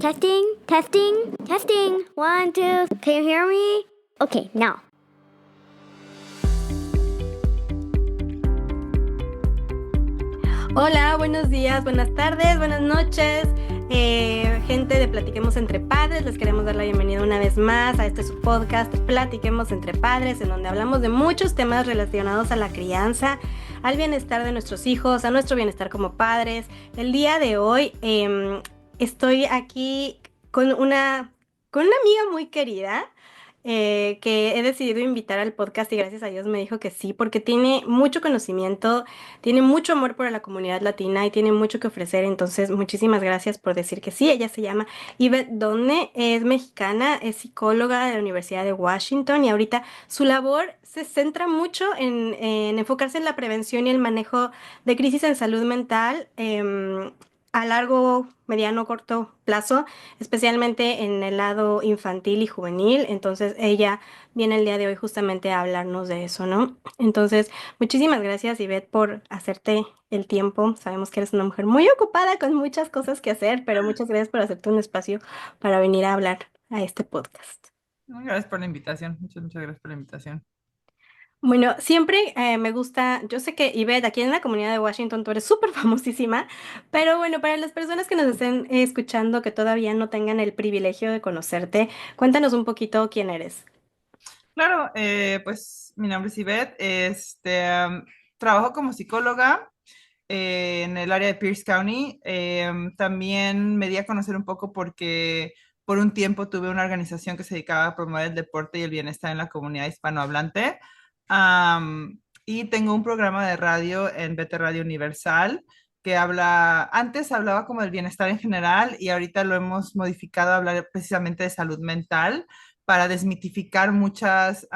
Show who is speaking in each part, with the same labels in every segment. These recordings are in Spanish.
Speaker 1: Testing, testing, testing. 1, 2. Can you hear me? Okay, now.
Speaker 2: Hola, buenos días, buenas tardes, buenas noches. Gente de Platiquemos Entre Padres, les queremos dar la bienvenida una vez más a este su podcast Platiquemos Entre Padres, en donde hablamos de muchos temas relacionados a la crianza, al bienestar de nuestros hijos, a nuestro bienestar como padres. El día de hoy estoy aquí con una amiga muy querida. Que he decidido invitar al podcast y gracias a Dios me dijo que sí, porque tiene mucho conocimiento, tiene mucho amor por la comunidad latina y tiene mucho que ofrecer. Entonces, muchísimas gracias por decir que sí. Ella se llama Ivette Donne, es mexicana, es psicóloga de la Universidad de Washington y ahorita su labor se centra mucho en enfocarse en la prevención y el manejo de crisis en salud mental. A largo, mediano, corto plazo, especialmente en el lado infantil y juvenil. Entonces, ella viene el día de hoy justamente a hablarnos de eso, ¿no? Entonces, muchísimas gracias, Ivette, por hacerte el tiempo. Sabemos que eres una mujer muy ocupada con muchas cosas que hacer, pero muchas gracias por hacerte un espacio para venir a hablar a este podcast.
Speaker 3: Gracias por la invitación. Muchas gracias por la invitación.
Speaker 2: Bueno, siempre me gusta, yo sé que Ivette, aquí en la comunidad de Washington tú eres súper famosísima, pero bueno, para las personas que nos estén escuchando que todavía no tengan el privilegio de conocerte, cuéntanos un poquito quién eres.
Speaker 3: Claro, pues mi nombre es Ivette. Trabajo como psicóloga en el área de Pierce County. También me di a conocer un poco porque por un tiempo tuve una organización que se dedicaba a promover el deporte y el bienestar en la comunidad hispanohablante. Y tengo un programa de radio en Beta Radio Universal que antes hablaba como del bienestar en general y ahorita lo hemos modificado a hablar precisamente de salud mental para desmitificar muchas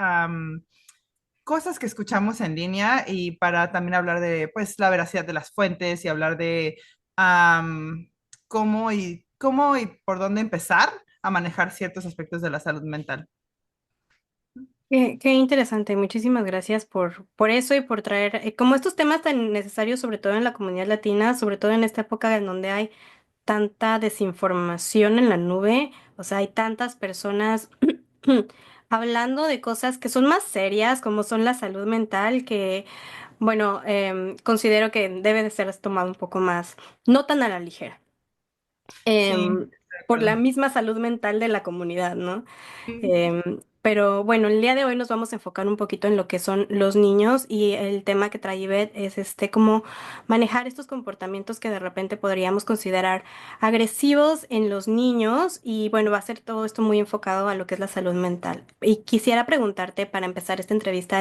Speaker 3: cosas que escuchamos en línea y para también hablar de pues la veracidad de las fuentes y hablar de cómo y por dónde empezar a manejar ciertos aspectos de la salud mental.
Speaker 2: Qué interesante, muchísimas gracias por eso y por traer como estos temas tan necesarios, sobre todo en la comunidad latina, sobre todo en esta época en donde hay tanta desinformación en la nube, o sea, hay tantas personas hablando de cosas que son más serias, como son la salud mental, que, bueno, considero que debe de ser tomado un poco más, no tan a la ligera,
Speaker 3: Sí,
Speaker 2: em,
Speaker 3: de
Speaker 2: por la
Speaker 3: acuerdo.
Speaker 2: misma salud mental de la comunidad, ¿no?
Speaker 3: Sí.
Speaker 2: Pero bueno, el día de hoy nos vamos a enfocar un poquito en lo que son los niños y el tema que trae Ivette es cómo manejar estos comportamientos que de repente podríamos considerar agresivos en los niños y bueno, va a ser todo esto muy enfocado a lo que es la salud mental. Y quisiera preguntarte para empezar esta entrevista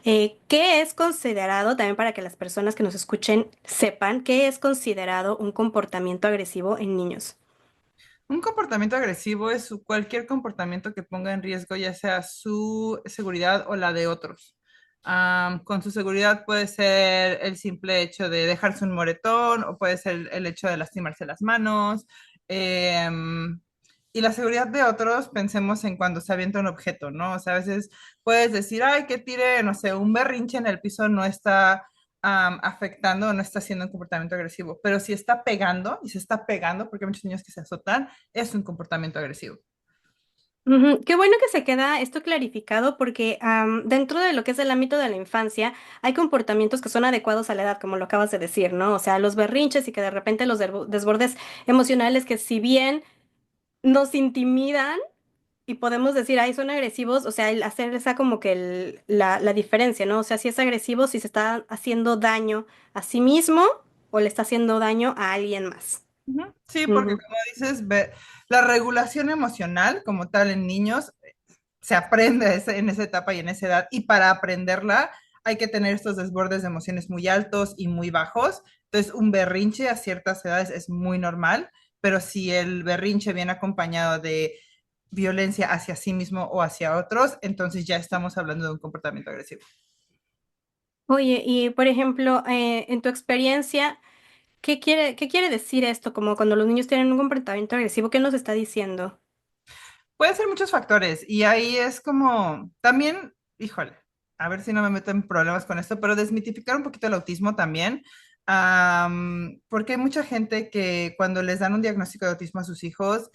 Speaker 2: ¿qué es considerado, también para que las personas que nos escuchen sepan, qué es considerado un comportamiento agresivo en niños?
Speaker 3: Un comportamiento agresivo es cualquier comportamiento que ponga en riesgo ya sea su seguridad o la de otros. Con su seguridad puede ser el simple hecho de dejarse un moretón o puede ser el hecho de lastimarse las manos. Y la seguridad de otros, pensemos en cuando se avienta un objeto, ¿no? O sea, a veces puedes decir, ay, que tire, no sé, un berrinche en el piso no está afectando o no está haciendo un comportamiento agresivo, pero si está pegando y se está pegando, porque hay muchos niños que se azotan, es un comportamiento agresivo.
Speaker 2: Ujú. Qué bueno que se queda esto clarificado porque dentro de lo que es el ámbito de la infancia hay comportamientos que son adecuados a la edad, como lo acabas de decir, ¿no? O sea, los berrinches y que de repente los desbordes emocionales que si bien nos intimidan y podemos decir, ay, son agresivos, o sea, el hacer esa como que la diferencia, ¿no? O sea, si es agresivo, si se está haciendo daño a sí mismo o le está haciendo daño a alguien más.
Speaker 3: Ujú. Sí, porque como dices, la regulación emocional como tal en niños se aprende en esa etapa y en esa edad, y para aprenderla hay que tener estos desbordes de emociones muy altos y muy bajos. Entonces, un berrinche a ciertas edades es muy normal, pero si el berrinche viene acompañado de violencia hacia sí mismo o hacia otros, entonces ya estamos hablando de un comportamiento agresivo.
Speaker 2: Oye, y por ejemplo, en tu experiencia, qué quiere decir esto? Como cuando los niños tienen un comportamiento agresivo, ¿qué nos está diciendo?
Speaker 3: Puede ser muchos factores y ahí es como también, híjole, a ver si no me meto en problemas con esto, pero desmitificar un poquito el autismo también, Porque hay mucha gente que cuando les dan un diagnóstico de autismo a sus hijos,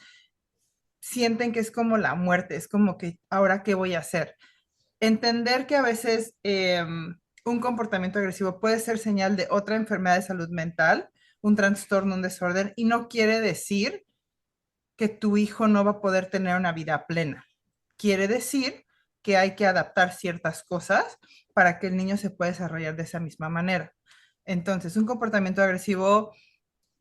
Speaker 3: sienten que es como la muerte, es como que ahora qué voy a hacer. Entender que a veces un comportamiento agresivo puede ser señal de otra enfermedad de salud mental, un trastorno, un desorden, y no quiere decir que tu hijo no va a poder tener una vida plena. Quiere decir que hay que adaptar ciertas cosas para que el niño se pueda desarrollar de esa misma manera. Entonces, un comportamiento agresivo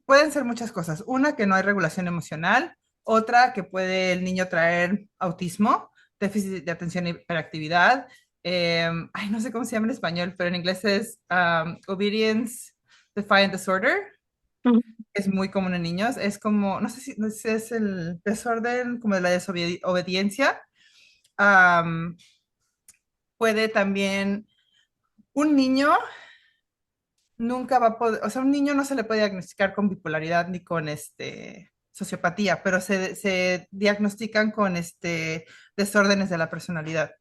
Speaker 3: pueden ser muchas cosas. Una, que no hay regulación emocional. Otra, que puede el niño traer autismo, déficit de atención y hiperactividad. Ay, no sé cómo se llama en español, pero en inglés es Obedience Defiant Disorder.
Speaker 2: Ujú.
Speaker 3: Es muy común en niños. Es como, no sé si es el desorden como de la desobediencia. Um, Puede también, un niño nunca va a poder, o sea, un niño no se le puede diagnosticar con bipolaridad ni con sociopatía, pero se diagnostican con desórdenes de la personalidad.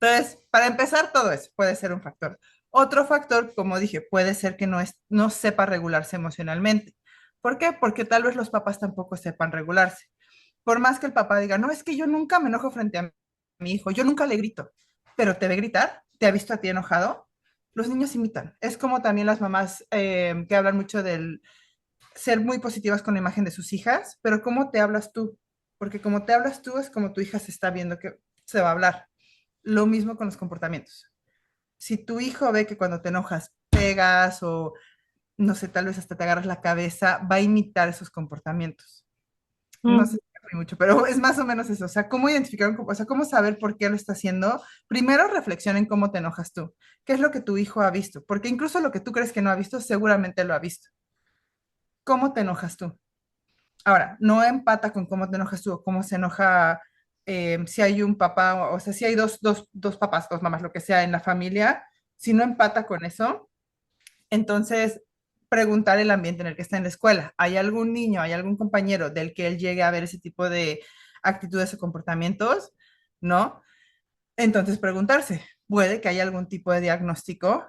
Speaker 3: Entonces, para empezar, todo eso puede ser un factor. Otro factor, como dije, puede ser que no sepa regularse emocionalmente. ¿Por qué? Porque tal vez los papás tampoco sepan regularse. Por más que el papá diga, no, es que yo nunca me enojo frente a mi hijo, yo nunca le grito, pero te ve gritar, te ha visto a ti enojado, los niños imitan. Es como también las mamás que hablan mucho del ser muy positivas con la imagen de sus hijas, pero ¿cómo te hablas tú? Porque como te hablas tú es como tu hija se está viendo que se va a hablar. Lo mismo con los comportamientos. Si tu hijo ve que cuando te enojas pegas o no sé, tal vez hasta te agarras la cabeza, va a imitar esos comportamientos. No sé si me fui mucho, pero es más o menos eso. O sea, cómo identificar, o sea, cómo saber por qué lo está haciendo. Primero, reflexiona en cómo te enojas tú. ¿Qué es lo que tu hijo ha visto? Porque incluso lo que tú crees que no ha visto, seguramente lo ha visto. ¿Cómo te enojas tú? Ahora, no empata con cómo te enojas tú o cómo se enoja si hay un papá, o sea, si hay dos papás, dos mamás, lo que sea en la familia, si no empata con eso, entonces preguntar el ambiente en el que está en la escuela. ¿Hay algún niño, hay algún compañero del que él llegue a ver ese tipo de actitudes o comportamientos? ¿No? Entonces preguntarse, ¿puede que haya algún tipo de diagnóstico?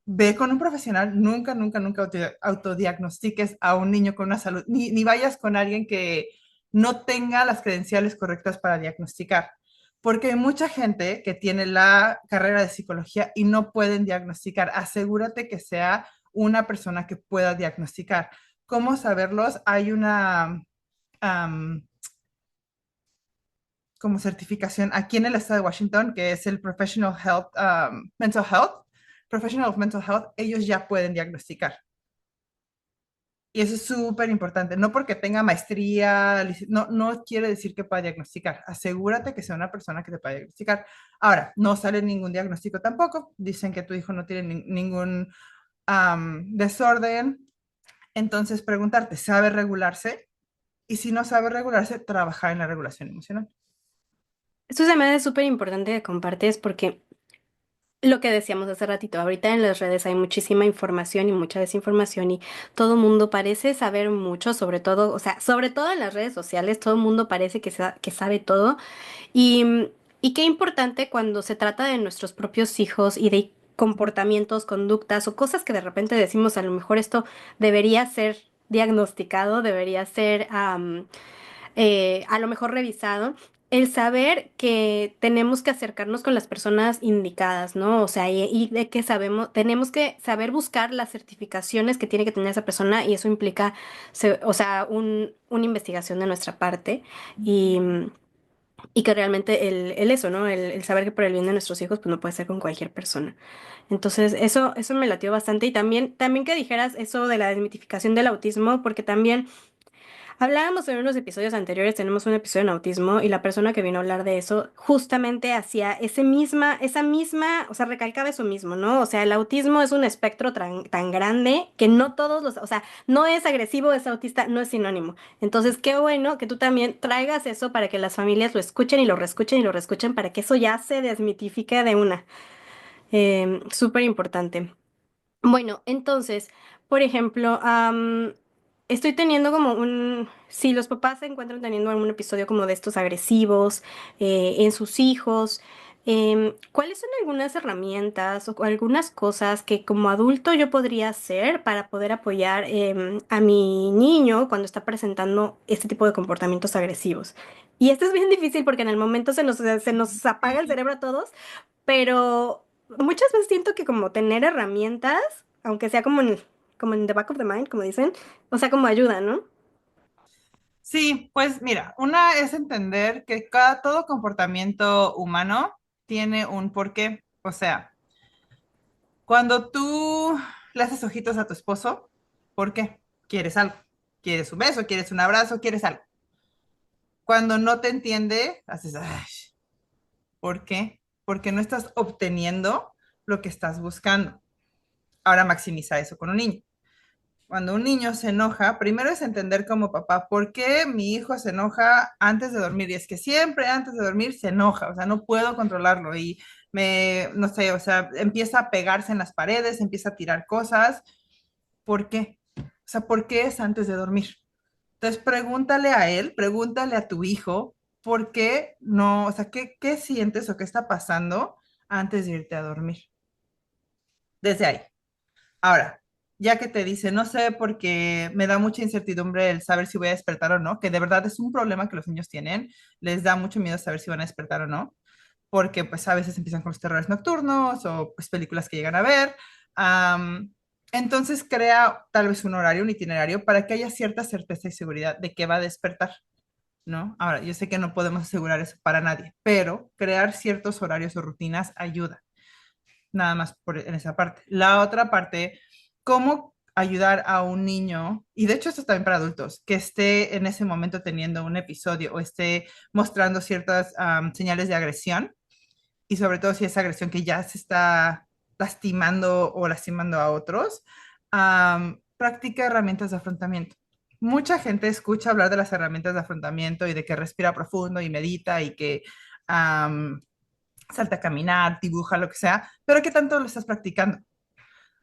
Speaker 3: Ve con un profesional, nunca, nunca, nunca autodiagnostiques a un niño con una salud, ni vayas con alguien que no tenga las credenciales correctas para diagnosticar, porque hay mucha gente que tiene la carrera de psicología y no pueden diagnosticar. Asegúrate que sea una persona que pueda diagnosticar. ¿Cómo saberlos? Hay una um, como certificación aquí en el estado de Washington, que es el Professional Health, Mental Health, Professional of Mental Health, ellos ya pueden diagnosticar. Y eso es súper importante. No porque tenga maestría, no, no quiere decir que pueda diagnosticar. Asegúrate que sea una persona que te pueda diagnosticar. Ahora, no sale ningún diagnóstico tampoco. Dicen que tu hijo no tiene ningún desorden. Entonces, preguntarte, ¿sabe regularse? Y si no sabe regularse, trabajar en la regulación emocional.
Speaker 2: Esto se me hace súper importante que compartes porque lo que decíamos hace ratito, ahorita en las redes hay muchísima información y mucha desinformación y todo el mundo parece saber mucho, sobre todo, o sea, sobre todo en las redes sociales, todo el mundo parece que sabe todo y, y qué importante cuando se trata de nuestros propios hijos y de comportamientos, conductas o cosas que de repente decimos, a lo mejor esto debería ser diagnosticado, debería ser a lo mejor revisado, el saber que tenemos que acercarnos con las personas indicadas, ¿no? O sea, y de que sabemos, tenemos que saber buscar las certificaciones que tiene que tener esa persona y eso implica, o sea, una investigación de nuestra parte y, y que realmente el eso, ¿no? El saber que por el bien de nuestros hijos, pues no puede ser con cualquier persona. Entonces, eso me latió bastante y también que dijeras eso de la desmitificación del autismo, porque también hablábamos en unos episodios anteriores, tenemos un episodio en autismo y la persona que vino a hablar de eso justamente hacía esa misma, o sea, recalcaba eso mismo, ¿no? O sea, el autismo es un espectro tan grande que no todos o sea, no es agresivo, es autista, no es sinónimo. Entonces, qué bueno que tú también traigas eso para que las familias lo escuchen y lo reescuchen y lo reescuchen para que eso ya se desmitifique de una. Súper importante. Bueno, entonces, por ejemplo, estoy teniendo como si los papás se encuentran teniendo algún episodio como de estos agresivos en sus hijos, ¿Cuáles son algunas herramientas o algunas cosas que como adulto yo podría hacer para poder apoyar a mi niño cuando está presentando este tipo de comportamientos agresivos? Y esto es bien difícil porque en el momento se nos apaga el cerebro a todos, pero muchas veces siento que como tener herramientas, aunque sea como en the back of the mind, como dicen, o sea, como ayuda, ¿no?
Speaker 3: Sí, pues mira, una es entender que todo comportamiento humano tiene un porqué. O sea, cuando tú le haces ojitos a tu esposo, ¿por qué? Quieres algo. Quieres un beso, quieres un abrazo, quieres algo. Cuando no te entiende, haces, ay, ¿por qué? Porque no estás obteniendo lo que estás buscando. Ahora maximiza eso con un niño. Cuando un niño se enoja, primero es entender como papá por qué mi hijo se enoja antes de dormir. Y es que siempre antes de dormir se enoja, o sea, no puedo controlarlo y no sé, o sea, empieza a pegarse en las paredes, empieza a tirar cosas. ¿Por qué? O sea, ¿por qué es antes de dormir? Entonces pregúntale a él, pregúntale a tu hijo, ¿por qué no? O sea, ¿qué sientes o qué está pasando antes de irte a dormir? Desde ahí. Ahora, ya que te dice, no sé, porque me da mucha incertidumbre el saber si voy a despertar o no, que de verdad es un problema que los niños tienen, les da mucho miedo saber si van a despertar o no, porque pues a veces empiezan con los terrores nocturnos o pues películas que llegan a ver. Am, entonces crea tal vez un horario, un itinerario para que haya cierta certeza y seguridad de que va a despertar, ¿no? Ahora, yo sé que no podemos asegurar eso para nadie, pero crear ciertos horarios o rutinas ayuda nada más en esa parte. La otra parte, cómo ayudar a un niño, y de hecho esto es también para adultos, que esté en ese momento teniendo un episodio o esté mostrando ciertas señales de agresión, y sobre todo si es agresión que ya se está lastimando o lastimando a otros, practica herramientas de afrontamiento. Mucha gente escucha hablar de las herramientas de afrontamiento y de que respira profundo y medita y que salta a caminar, dibuja, lo que sea, pero ¿qué tanto lo estás practicando?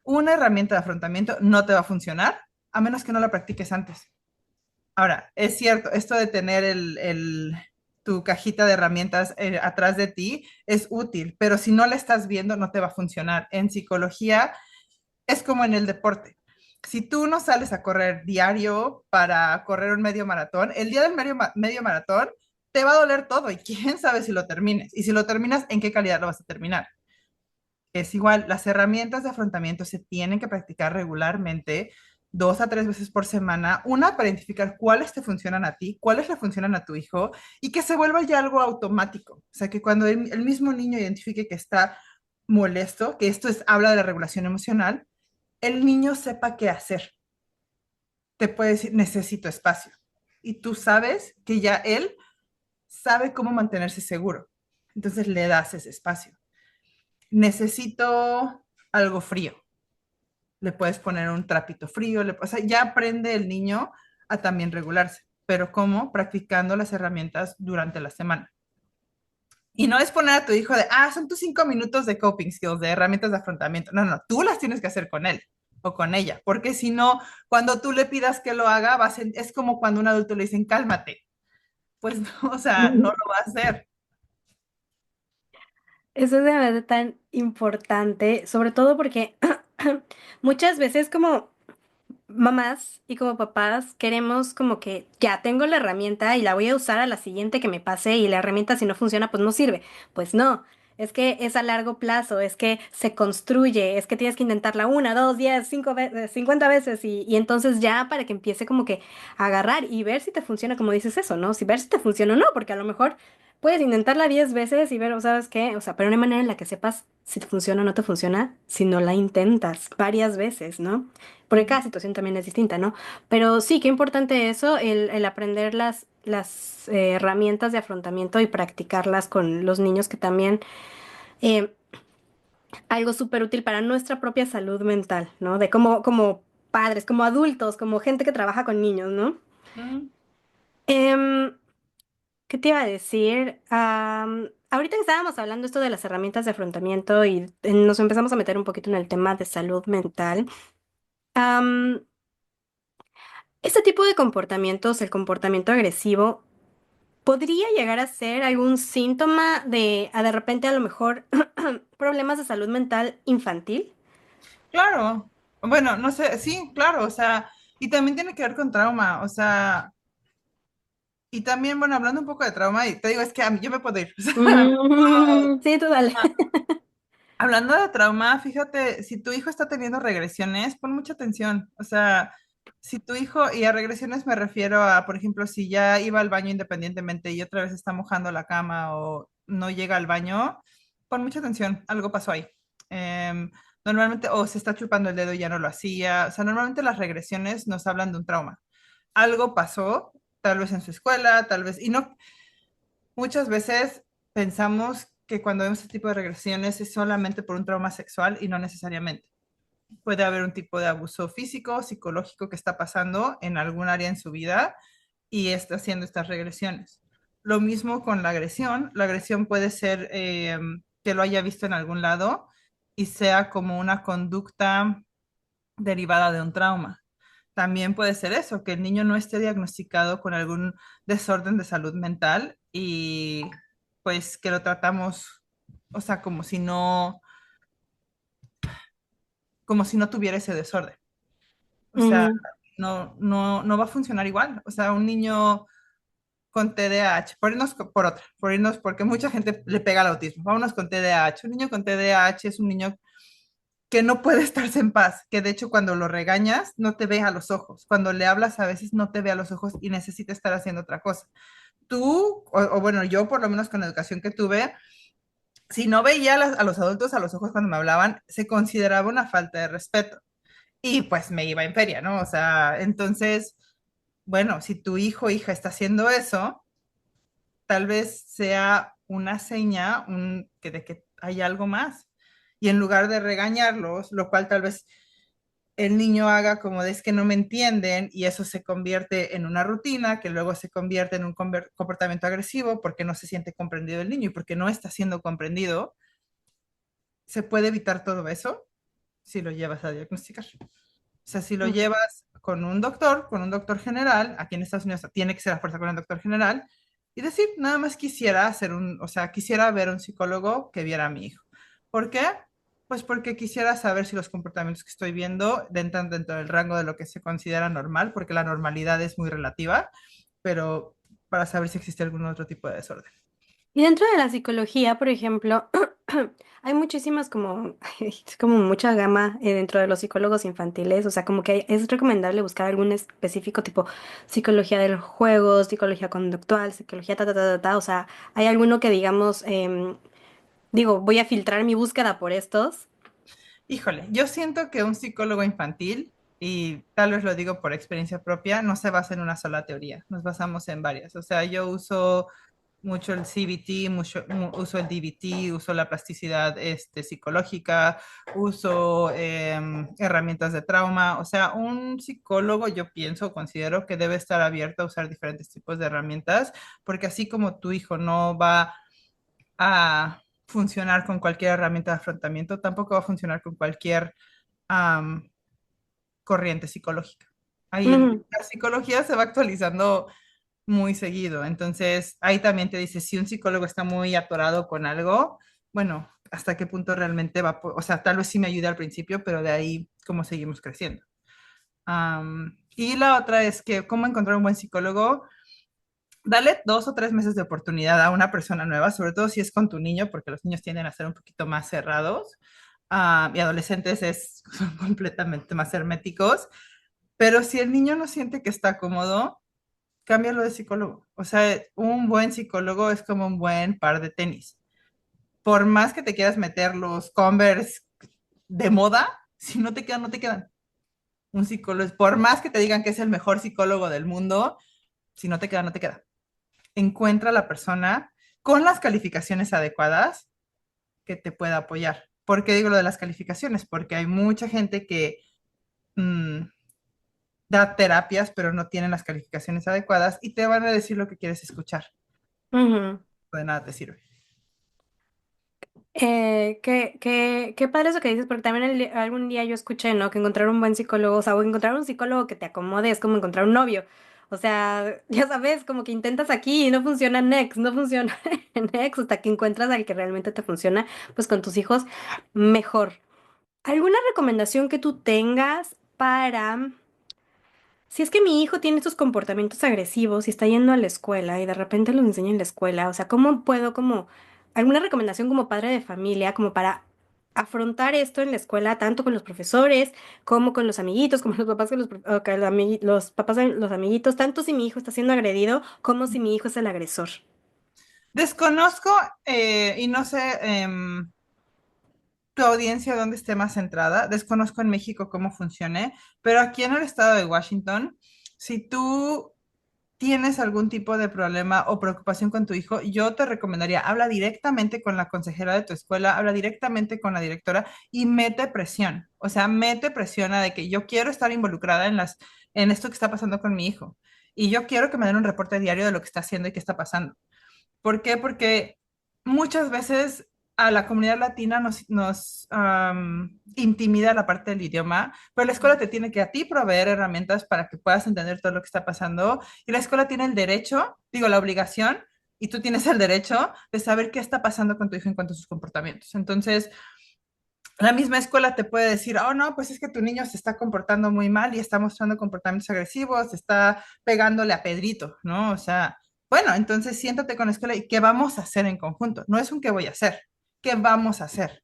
Speaker 3: Una herramienta de afrontamiento no te va a funcionar a menos que no la practiques antes. Ahora, es cierto, esto de tener tu cajita de herramientas atrás de ti es útil, pero si no la estás viendo, no te va a funcionar. En psicología es como en el deporte. Si tú no sales a correr diario para correr un medio maratón, el día del medio maratón te va a doler todo y quién sabe si lo termines. Y si lo terminas, ¿en qué calidad lo vas a terminar? Es igual, las herramientas de afrontamiento se tienen que practicar regularmente, 2 a 3 veces por semana, una para identificar cuáles te funcionan a ti, cuáles le funcionan a tu hijo y que se vuelva ya algo automático. O sea, que cuando el mismo niño identifique que está molesto, que esto habla de la regulación emocional, el niño sepa qué hacer. Te puede decir, necesito espacio. Y tú sabes que ya él sabe cómo mantenerse seguro. Entonces le das ese espacio. Necesito algo frío. Le puedes poner un trapito frío, o sea, ya aprende el niño a también regularse, pero ¿cómo? Practicando las herramientas durante la semana. Y no es poner a tu hijo de, son tus 5 minutos de coping skills, de herramientas de afrontamiento. No, no, tú las tienes que hacer con él o con ella, porque si no, cuando tú le pidas que lo haga, es como cuando un adulto le dicen, cálmate. Pues no, o sea, no lo va a hacer.
Speaker 2: Eso es de verdad tan importante, sobre todo porque muchas veces como mamás y como papás queremos como que ya tengo la herramienta y la voy a usar a la siguiente que me pase y la herramienta si no funciona pues no sirve. Pues no, es que es a largo plazo, es que se construye, es que tienes que intentarla 1, 2, 10, 5 50 veces y entonces ya para que empiece como que a agarrar y ver si te funciona como dices eso, ¿no? Si ver si te funciona o no, porque a lo mejor puedes intentarla 10 veces y ver, o sabes qué, o sea, pero no hay manera en la que sepas si te funciona o no te funciona si no la intentas varias veces, ¿no? Porque cada situación también es distinta, ¿no? Pero sí, qué importante eso, el aprender las herramientas de afrontamiento y practicarlas con los niños, que también eh, algo súper útil para nuestra propia salud mental, ¿no? De como padres, como adultos, como gente que trabaja con niños, ¿no?
Speaker 3: Mm.
Speaker 2: Em, ¿Qué te iba a decir? Ahorita que estábamos hablando esto de las herramientas de afrontamiento y nos empezamos a meter un poquito en el tema de salud mental. Este tipo de comportamientos, el comportamiento agresivo, ¿podría llegar a ser algún síntoma de repente a lo mejor problemas de salud mental infantil?
Speaker 3: Claro, bueno, no sé, sí, claro, o sea, y también tiene que ver con trauma, o sea, y también, bueno, hablando un poco de trauma, y te digo, es que a mí yo me puedo ir, o sea,
Speaker 2: Sí, tú dale.
Speaker 3: hablando de trauma, fíjate, si tu hijo está teniendo regresiones, pon mucha atención. O sea, si tu hijo, y a regresiones me refiero a, por ejemplo, si ya iba al baño independientemente y otra vez está mojando la cama o no llega al baño, pon mucha atención, algo pasó ahí. Normalmente, o se está chupando el dedo y ya no lo hacía. O sea, normalmente las regresiones nos hablan de un trauma. Algo pasó, tal vez en su escuela, tal vez, y no, muchas veces pensamos que cuando vemos este tipo de regresiones es solamente por un trauma sexual y no necesariamente. Puede haber un tipo de abuso físico, psicológico que está pasando en algún área en su vida y está haciendo estas regresiones. Lo mismo con la agresión. La agresión puede ser que lo haya visto en algún lado y sea como una conducta derivada de un trauma. También puede ser eso, que el niño no esté diagnosticado con algún desorden de salud mental y pues que lo tratamos, o sea, como si no tuviera ese desorden. O sea,
Speaker 2: Ujú.
Speaker 3: no va a funcionar igual. O sea, un niño con TDAH, por irnos, porque mucha gente le pega al autismo. Vámonos con TDAH. Un niño con TDAH es un niño que no puede estarse en paz, que de hecho cuando lo regañas no te ve a los ojos, cuando le hablas a veces no te ve a los ojos y necesita estar haciendo otra cosa. Tú, o bueno, yo por lo menos con la educación que tuve, si no veía a los adultos a los ojos cuando me hablaban, se consideraba una falta de respeto y pues me iba en feria, ¿no? O sea, entonces, bueno, si tu hijo o hija está haciendo eso, tal vez sea una seña de que hay algo más. Y en lugar de regañarlos, lo cual tal vez el niño haga como de es que no me entienden y eso se convierte en una rutina que luego se convierte en un comportamiento agresivo porque no se siente comprendido el niño y porque no está siendo comprendido, se puede evitar todo eso si lo llevas a diagnosticar. O sea, si lo llevas con un doctor general, aquí en Estados Unidos tiene que ser a fuerza con el doctor general, y decir, nada más quisiera hacer o sea, quisiera ver un psicólogo que viera a mi hijo. ¿Por qué? Pues porque quisiera saber si los comportamientos que estoy viendo entran dentro del rango de lo que se considera normal, porque la normalidad es muy relativa, pero para saber si existe algún otro tipo de desorden.
Speaker 2: Y dentro de la psicología, por ejemplo, hay muchísimas como, es como mucha gama dentro de los psicólogos infantiles, o sea, como que es recomendable buscar algún específico tipo psicología del juego, psicología conductual, psicología o sea, hay alguno que digamos, digo, voy a filtrar mi búsqueda por estos.
Speaker 3: Híjole, yo siento que un psicólogo infantil, y tal vez lo digo por experiencia propia, no se basa en una sola teoría, nos basamos en varias. O sea, yo uso mucho el CBT, uso el DBT, uso la plasticidad psicológica, uso herramientas de trauma. O sea, un psicólogo yo pienso, considero que debe estar abierto a usar diferentes tipos de herramientas, porque así como tu hijo no va a funcionar con cualquier herramienta de afrontamiento, tampoco va a funcionar con cualquier am, corriente psicológica. Ahí
Speaker 2: Ujú,
Speaker 3: la psicología se va actualizando muy seguido, entonces ahí también te dice si un psicólogo está muy atorado con algo, bueno, hasta qué punto realmente o sea, tal vez sí me ayude al principio, pero de ahí cómo seguimos creciendo. Y la otra es que cómo encontrar un buen psicólogo. Dale 2 o 3 meses de oportunidad a una persona nueva, sobre todo si es con tu niño, porque los niños tienden a ser un poquito más cerrados, y adolescentes son completamente más herméticos, pero si el niño no siente que está cómodo, cámbialo de psicólogo. O sea, un buen psicólogo es como un buen par de tenis. Por más que te quieras meter los Converse de moda, si no te quedan, no te quedan. Un psicólogo, por más que te digan que es el mejor psicólogo del mundo, si no te queda, no te queda. Encuentra la persona con las calificaciones adecuadas que te pueda apoyar. ¿Por qué digo lo de las calificaciones? Porque hay mucha gente que mm, da terapias, pero no tienen las calificaciones adecuadas y te van a decir lo que quieres escuchar.
Speaker 2: ujú.
Speaker 3: De nada te sirve.
Speaker 2: Qué padre eso que dices, porque también algún día yo escuché, ¿no? Que encontrar un buen psicólogo, o sea, o encontrar un psicólogo que te acomode es como encontrar un novio. O sea, ya sabes, como que intentas aquí y no funciona next, no funciona next, hasta que encuentras al que realmente te funciona, pues con tus hijos mejor. ¿Alguna recomendación que tú tengas para... Si es que mi hijo tiene estos comportamientos agresivos y está yendo a la escuela y de repente lo enseña en la escuela, o sea, ¿cómo puedo como alguna recomendación como padre de familia como para afrontar esto en la escuela tanto con los profesores como con los amiguitos, como los papás con o que los papás de los amiguitos, tanto si mi hijo está siendo agredido como si mi hijo es el agresor?
Speaker 3: Desconozco y no sé tu audiencia dónde esté más centrada. Desconozco en México cómo funcione, pero aquí en el estado de Washington, si tú tienes algún tipo de problema o preocupación con tu hijo, yo te recomendaría, habla directamente con la consejera de tu escuela, habla directamente con la directora y mete presión. O sea, mete presión a de que yo quiero estar involucrada en esto que está pasando con mi hijo. Y yo quiero que me den un reporte diario de lo que está haciendo y qué está pasando. ¿Por qué? Porque muchas veces a la comunidad latina nos intimida la parte del idioma, pero la escuela te tiene que a ti proveer herramientas para que puedas entender todo lo que está pasando y la escuela tiene el derecho, digo, la obligación, y tú tienes el derecho de saber qué está pasando con tu hijo en cuanto a sus comportamientos. Entonces, la misma escuela te puede decir, oh, no, pues es que tu niño se está comportando muy mal y está mostrando comportamientos agresivos, está pegándole a Pedrito, ¿no? O sea, bueno, entonces siéntate con la escuela y ¿qué vamos a hacer en conjunto? No es un qué voy a hacer, ¿qué vamos a hacer?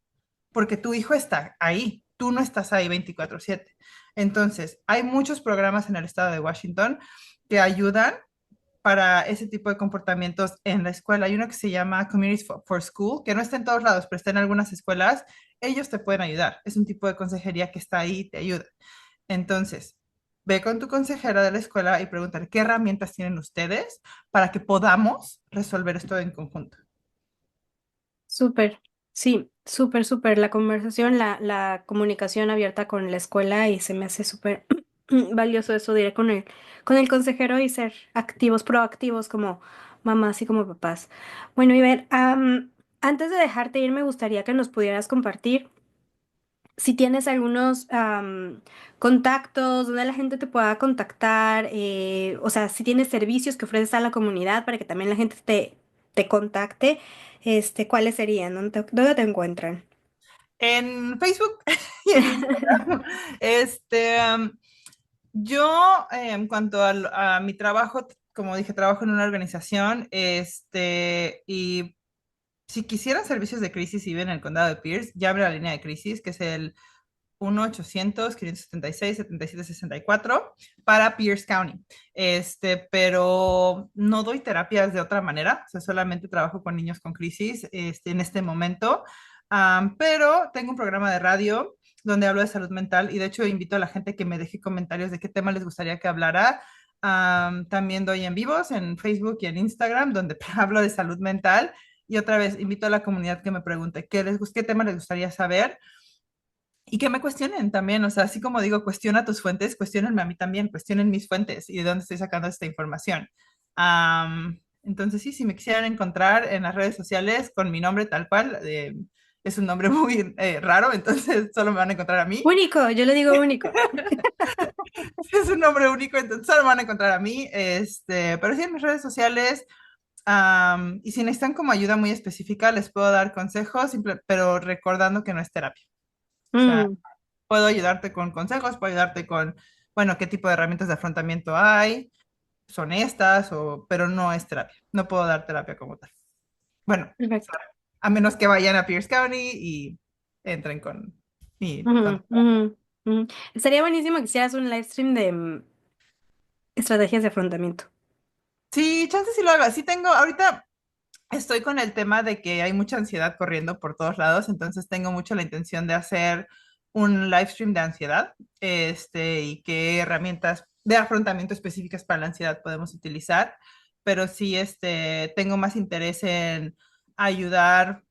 Speaker 3: Porque tu hijo está ahí, tú no estás ahí 24/7. Entonces, hay muchos programas en el estado de Washington que ayudan para ese tipo de comportamientos en la escuela. Hay uno que se llama Communities for School, que no está en todos lados, pero está en algunas escuelas. Ellos te pueden ayudar. Es un tipo de consejería que está ahí y te ayuda. Entonces, ve con tu consejera de la escuela y pregúntale qué herramientas tienen ustedes para que podamos resolver esto en conjunto.
Speaker 2: Súper, sí, súper, súper. La conversación, la comunicación abierta con la escuela y se me hace súper valioso eso, diré con el consejero y ser activos, proactivos como mamás y como papás. Bueno, Iber, antes de dejarte ir, me gustaría que nos pudieras compartir si tienes algunos contactos donde la gente te pueda contactar, o sea, si tienes servicios que ofreces a la comunidad para que también la gente te contacte, ¿cuáles serían? Dónde te encuentran?
Speaker 3: En Facebook y en Instagram. Este, yo, en cuanto a mi trabajo, como dije, trabajo en una organización, y si quisieran servicios de crisis y viven en el condado de Pierce, llame a la línea de crisis, que es el 1-800-576-7764 para Pierce County. Pero no doy terapias de otra manera, o sea, solamente trabajo con niños con crisis, en este momento. Pero tengo un programa de radio donde hablo de salud mental y de hecho invito a la gente que me deje comentarios de qué tema les gustaría que hablara. También doy en vivos en Facebook y en Instagram donde hablo de salud mental y otra vez invito a la comunidad que me pregunte qué tema les gustaría saber y que me cuestionen también, o sea, así como digo, cuestiona tus fuentes, cuestionenme a mí también, cuestionen mis fuentes y de dónde estoy sacando esta información. Entonces, sí, si me quisieran encontrar en las redes sociales con mi nombre tal cual, es un nombre muy raro, entonces solo me van a encontrar a mí.
Speaker 2: Único, yo le digo único.
Speaker 3: Es un nombre único, entonces solo me van a encontrar a mí. Pero sí, en mis redes sociales. Y si necesitan como ayuda muy específica, les puedo dar consejos, pero recordando que no es terapia. O sea,
Speaker 2: Mm,
Speaker 3: puedo ayudarte con consejos, puedo ayudarte con, bueno, qué tipo de herramientas de afrontamiento hay, son estas, pero no es terapia. No puedo dar terapia como tal. Bueno,
Speaker 2: perfecto.
Speaker 3: a menos que vayan a Pierce County y entren con mi...
Speaker 2: Ujú, ujú, ujú. Estaría buenísimo que hicieras un live stream de estrategias de afrontamiento.
Speaker 3: Sí, chance sí lo hago. Sí tengo, ahorita estoy con el tema de que hay mucha ansiedad corriendo por todos lados, entonces tengo mucho la intención de hacer un live stream de ansiedad, y qué herramientas de afrontamiento específicas para la ansiedad podemos utilizar, pero sí, tengo más interés en ayudar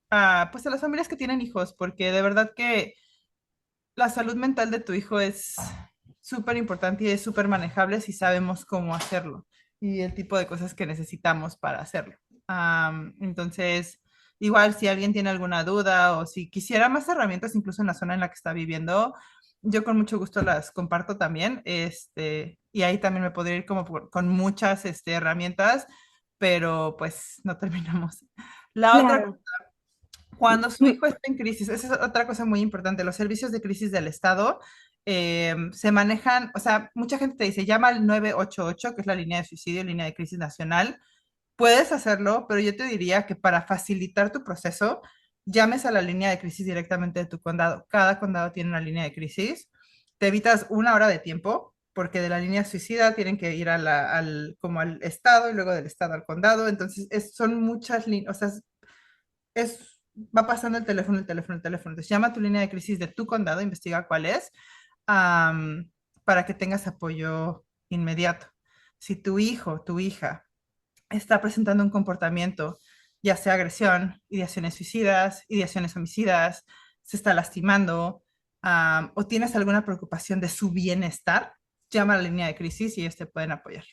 Speaker 3: pues a las familias que tienen hijos, porque de verdad que la salud mental de tu hijo es súper importante y es súper manejable si sabemos cómo hacerlo y el tipo de cosas que necesitamos para hacerlo. Entonces, igual si alguien tiene alguna duda o si quisiera más herramientas, incluso en la zona en la que está viviendo, yo con mucho gusto las comparto también, y ahí también me podría ir como con muchas herramientas, pero pues no terminamos. La otra,
Speaker 2: Claro.
Speaker 3: cuando su
Speaker 2: Mm,
Speaker 3: hijo está en crisis, esa es otra cosa muy importante, los servicios de crisis del Estado se manejan, o sea, mucha gente te dice, llama al 988, que es la línea de suicidio, línea de crisis nacional. Puedes hacerlo, pero yo te diría que para facilitar tu proceso, llames a la línea de crisis directamente de tu condado. Cada condado tiene una línea de crisis. Te evitas una hora de tiempo, porque de la línea suicida tienen que ir como al estado y luego del estado al condado. Entonces, son muchas líneas, o sea, va pasando el teléfono, el teléfono, el teléfono. Entonces, llama a tu línea de crisis de tu condado, investiga cuál es, para que tengas apoyo inmediato. Si tu hijo, tu hija, está presentando un comportamiento, ya sea agresión, ideaciones suicidas, ideaciones homicidas, se está lastimando, o tienes alguna preocupación de su bienestar, llama a la línea de crisis y ellos te pueden apoyar.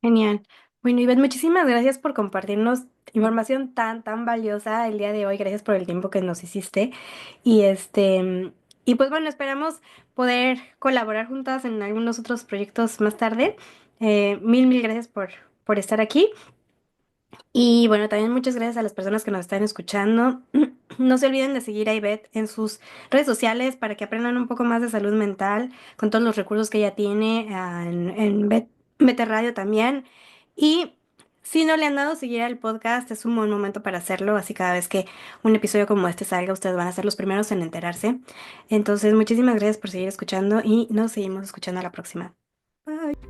Speaker 2: Genial. Bueno, Ivette, muchísimas gracias por compartirnos información tan valiosa el día de hoy. Gracias por el tiempo que nos hiciste. Y y pues bueno, esperamos poder colaborar juntas en algunos otros proyectos más tarde. Mil gracias por estar aquí. Y bueno, también muchas gracias a las personas que nos están escuchando. No se olviden de seguir a Ivette en sus redes sociales para que aprendan un poco más de salud mental con todos los recursos que ella tiene en Vete Radio también. Y si no le han dado seguir al podcast, es un buen momento para hacerlo. Así cada vez que un episodio como este salga, ustedes van a ser los primeros en enterarse. Entonces, muchísimas gracias por seguir escuchando y nos seguimos escuchando a la próxima. Bye.